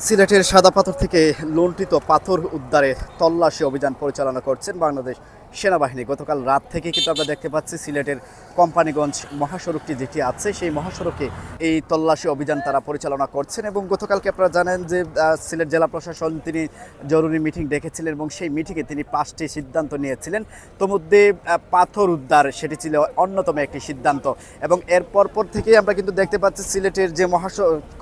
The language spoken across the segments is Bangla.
সিলেটের সাদা পাথর থেকে লুণ্ঠিত পাথর উদ্ধারে তল্লাশি অভিযান পরিচালনা করছেন বাংলাদেশ সেনাবাহিনী। গতকাল রাত থেকে কিন্তু আমরা দেখতে পাচ্ছি সিলেটের কোম্পানিগঞ্জ মহাসড়কটি যেটি আছে সেই মহাসড়কে এই তল্লাশি অভিযান তারা পরিচালনা করছেন। এবং গতকালকে আপনারা জানেন যে সিলেট জেলা প্রশাসন তিনি জরুরি মিটিং ডেকেছিলেন এবং সেই মিটিংয়ে তিনি 5টি সিদ্ধান্ত নিয়েছিলেন। তোর মধ্যে পাথর উদ্ধার সেটি ছিল অন্যতম একটি সিদ্ধান্ত। এবং এর পরপর থেকেই আমরা কিন্তু দেখতে পাচ্ছি সিলেটের যে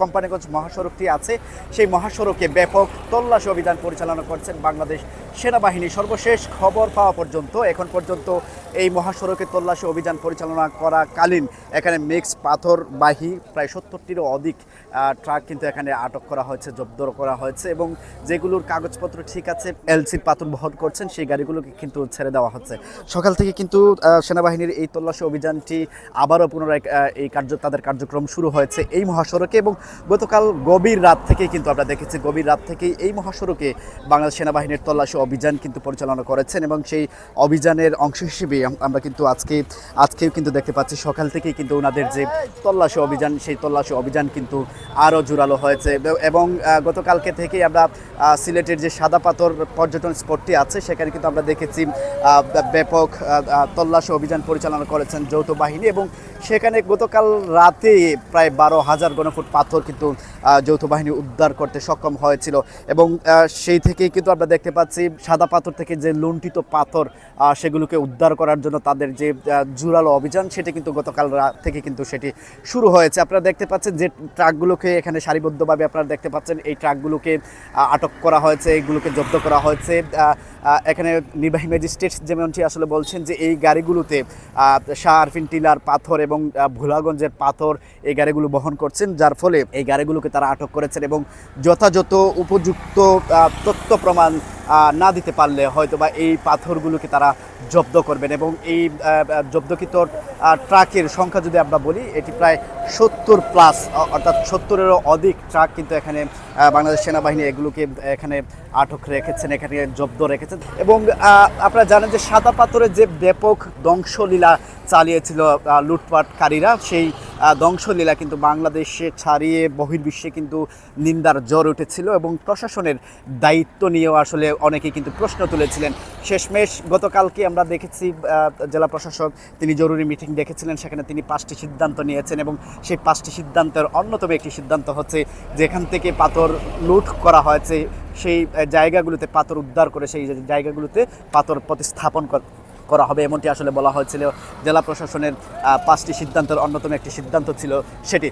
কোম্পানিগঞ্জ মহাসড়কটি আছে সেই মহাসড়কে ব্যাপক তল্লাশি অভিযান পরিচালনা করছেন বাংলাদেশ সেনাবাহিনী। সর্বশেষ খবর পাওয়া এখন পর্যন্ত এই মহাসড়কে তল্লাশি অভিযান পরিচালনা করাকালীন এখানে মিক্স পাথরবাহী প্রায় 70টিরও অধিক ট্রাক কিন্তু এখানে আটক করা হয়েছে, জব্দ করা হয়েছে। এবং যেগুলোর কাগজপত্র ঠিক আছে, এলসির পাথর বহন করছেন, সেই গাড়িগুলোকে কিন্তু ছেড়ে দেওয়া হচ্ছে। সকাল থেকে কিন্তু সেনাবাহিনীর এই তল্লাশি অভিযানটি আবারও পুনরায় তাদের কার্যক্রম শুরু হয়েছে এই মহাসড়কে। এবং গতকাল গভীর রাত থেকে কিন্তু আমরা দেখেছি, গভীর রাত থেকেই এই মহাসড়কে বাংলাদেশ সেনাবাহিনীর তল্লাশি অভিযান কিন্তু পরিচালনা করেছেন। এবং সেই অভিযানের অংশ হিসেবে আমরা কিন্তু আজকেও কিন্তু দেখতে পাচ্ছি সকাল থেকেই কিন্তু ওনাদের যে তল্লাশি অভিযান সেই তল্লাশি অভিযান কিন্তু আরও জোরালো হয়েছে। এবং গতকালকে থেকেই আমরা সিলেটের যে সাদা পাথর পর্যটন স্পটটি আছে সেখানে কিন্তু আমরা দেখেছি ব্যাপক তল্লাশি অভিযান পরিচালনা করেছেন যৌথ বাহিনী। এবং সেখানে গতকাল রাতে প্রায় 12,000 ঘনফুট পাথর কিন্তু যৌথ বাহিনী উদ্ধার করতে সক্ষম হয়েছিল। এবং সেই থেকেই কিন্তু আমরা দেখতে পাচ্ছি সাদা পাথর থেকে যে লুণ্ঠিত পাথর সেগুলোকে উদ্ধার করার জন্য তাদের যে জোরালো অভিযান সেটি কিন্তু গতকাল রাত থেকে কিন্তু সেটি শুরু হয়েছে। আপনারা দেখতে পাচ্ছেন যে ট্রাকগুলোকে এখানে সারিবদ্ধভাবে আপনারা দেখতে পাচ্ছেন এই ট্রাকগুলোকে আটক করা হয়েছে, এইগুলোকে জব্দ করা হয়েছে। এখানে নির্বাহী ম্যাজিস্ট্রেট যেমনটি আসলে বলছেন যে এই গাড়িগুলোতে শাহ আরফিন টিলার পাথর এবং ভোলাগঞ্জের পাথর এই গাড়িগুলো বহন করছেন, যার ফলে এই গাড়িগুলোকে তারা আটক করেছেন। এবং যথাযথ উপযুক্ত তথ্য প্রমাণ না দিতে পারলে হয়তোবা এই পাথরগুলোকে তারা জব্দ করবেন। এবং এই জব্দকৃত ট্রাকের সংখ্যা যদি আমরা বলি এটি প্রায় 70+, অর্থাৎ 70-এরও অধিক ট্রাক কিন্তু এখানে বাংলাদেশ সেনাবাহিনী এগুলোকে এখানে আটক রেখেছেন, এখানে জব্দ রেখেছেন। এবং আপনারা জানেন যে সাদা পাথরের যে ব্যাপক ধ্বংসলীলা চালিয়েছিল লুটপাটকারীরা, সেই ধ্বংসলীলা কিন্তু বাংলাদেশে ছাড়িয়ে বহির্বিশ্বে কিন্তু নিন্দার জ্বর উঠেছিল। এবং প্রশাসনের দায়িত্ব নিয়েও আসলে অনেকেই কিন্তু প্রশ্ন তুলেছিলেন। শেষমেশ গতকালকে আমরা দেখেছি জেলা প্রশাসক তিনি জরুরি মিটিং ডেকেছিলেন, সেখানে তিনি 5টি সিদ্ধান্ত নিয়েছেন। এবং সেই 5টি সিদ্ধান্তের অন্যতম একটি সিদ্ধান্ত হচ্ছে যেখান থেকে পাথর লুট করা হয়েছে সেই জায়গাগুলোতে পাথর উদ্ধার করে সেই জায়গাগুলোতে পাথর প্রতিস্থাপন করা হবে, এমনটি আসলে বলা হয়েছিল। জেলা প্রশাসনের 5টি সিদ্ধান্তের অন্যতম একটি সিদ্ধান্ত ছিল সেটি।